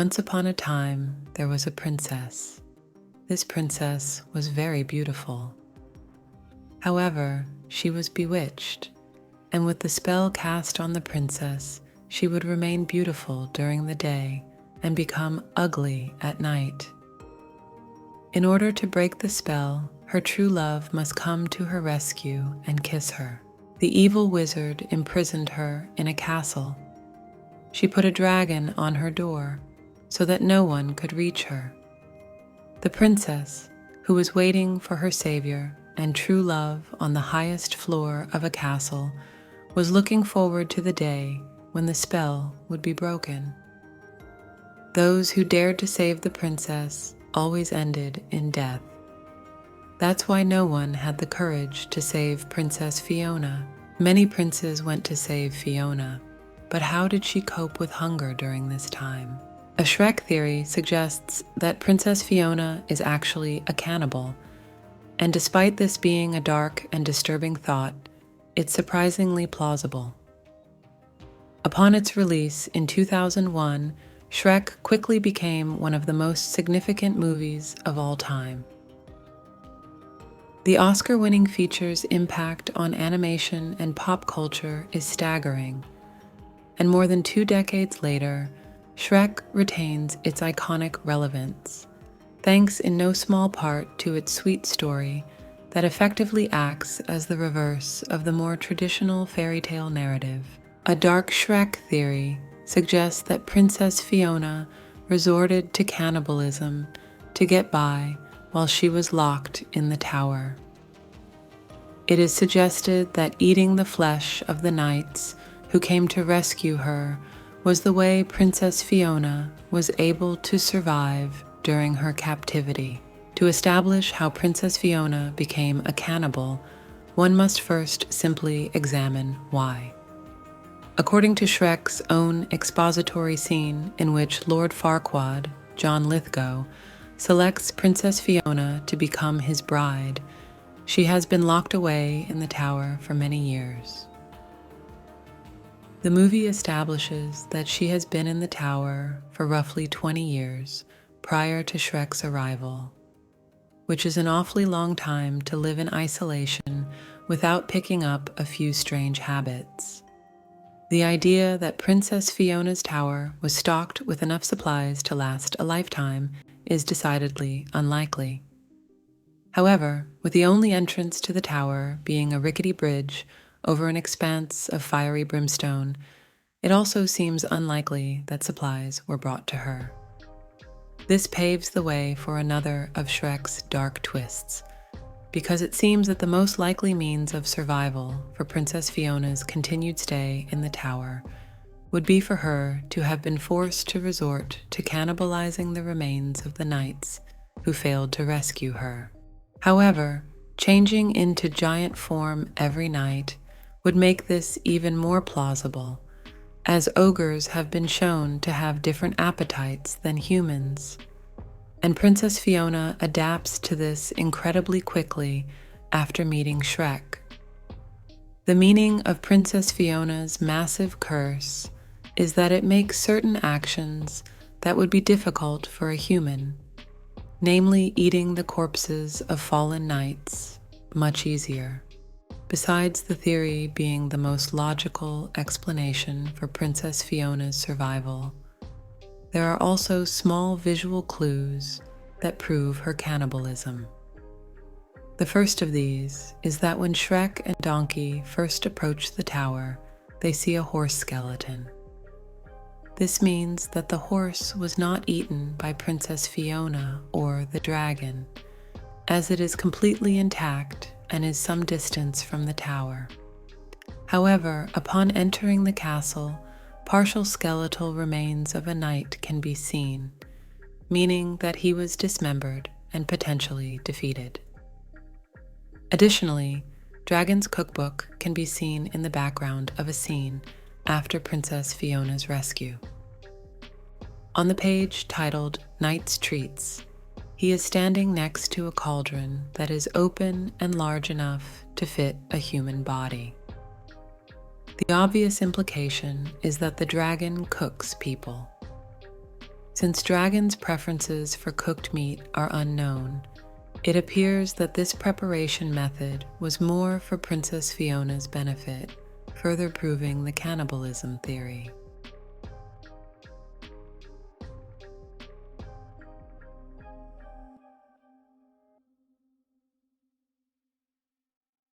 Once upon a time, there was a princess. This princess was very beautiful. However, she was bewitched, and with the spell cast on the princess, she would remain beautiful during the day and become ugly at night. In order to break the spell, her true love must come to her rescue and kiss her. The evil wizard imprisoned her in a castle. She put a dragon on her door so that no one could reach her. The princess, who was waiting for her savior and true love on the highest floor of a castle, was looking forward to the day when the spell would be broken. Those who dared to save the princess always ended in death. That's why no one had the courage to save Princess Fiona. Many princes went to save Fiona, but how did she cope with hunger during this time? A Shrek theory suggests that Princess Fiona is actually a cannibal, and despite this being a dark and disturbing thought, it's surprisingly plausible. Upon its release in 2001, Shrek quickly became one of the most significant movies of all time. The Oscar-winning feature's impact on animation and pop culture is staggering, and more than 2 decades later, Shrek retains its iconic relevance, thanks in no small part to its sweet story that effectively acts as the reverse of the more traditional fairy tale narrative. A dark Shrek theory suggests that Princess Fiona resorted to cannibalism to get by while she was locked in the tower. It is suggested that eating the flesh of the knights who came to rescue her was the way Princess Fiona was able to survive during her captivity. To establish how Princess Fiona became a cannibal, one must first simply examine why. According to Shrek's own expository scene in which Lord Farquaad, John Lithgow, selects Princess Fiona to become his bride, she has been locked away in the tower for many years. The movie establishes that she has been in the tower for roughly 20 years prior to Shrek's arrival, which is an awfully long time to live in isolation without picking up a few strange habits. The idea that Princess Fiona's tower was stocked with enough supplies to last a lifetime is decidedly unlikely. However, with the only entrance to the tower being a rickety bridge over an expanse of fiery brimstone, it also seems unlikely that supplies were brought to her. This paves the way for another of Shrek's dark twists, because it seems that the most likely means of survival for Princess Fiona's continued stay in the tower would be for her to have been forced to resort to cannibalizing the remains of the knights who failed to rescue her. However, changing into giant form every night would make this even more plausible, as ogres have been shown to have different appetites than humans, and Princess Fiona adapts to this incredibly quickly after meeting Shrek. The meaning of Princess Fiona's massive curse is that it makes certain actions that would be difficult for a human, namely eating the corpses of fallen knights, much easier. Besides the theory being the most logical explanation for Princess Fiona's survival, there are also small visual clues that prove her cannibalism. The first of these is that when Shrek and Donkey first approach the tower, they see a horse skeleton. This means that the horse was not eaten by Princess Fiona or the dragon, as it is completely intact and is some distance from the tower. However, upon entering the castle, partial skeletal remains of a knight can be seen, meaning that he was dismembered and potentially defeated. Additionally, Dragon's cookbook can be seen in the background of a scene after Princess Fiona's rescue. On the page titled Knight's Treats, he is standing next to a cauldron that is open and large enough to fit a human body. The obvious implication is that the dragon cooks people. Since Dragon's preferences for cooked meat are unknown, it appears that this preparation method was more for Princess Fiona's benefit, further proving the cannibalism theory.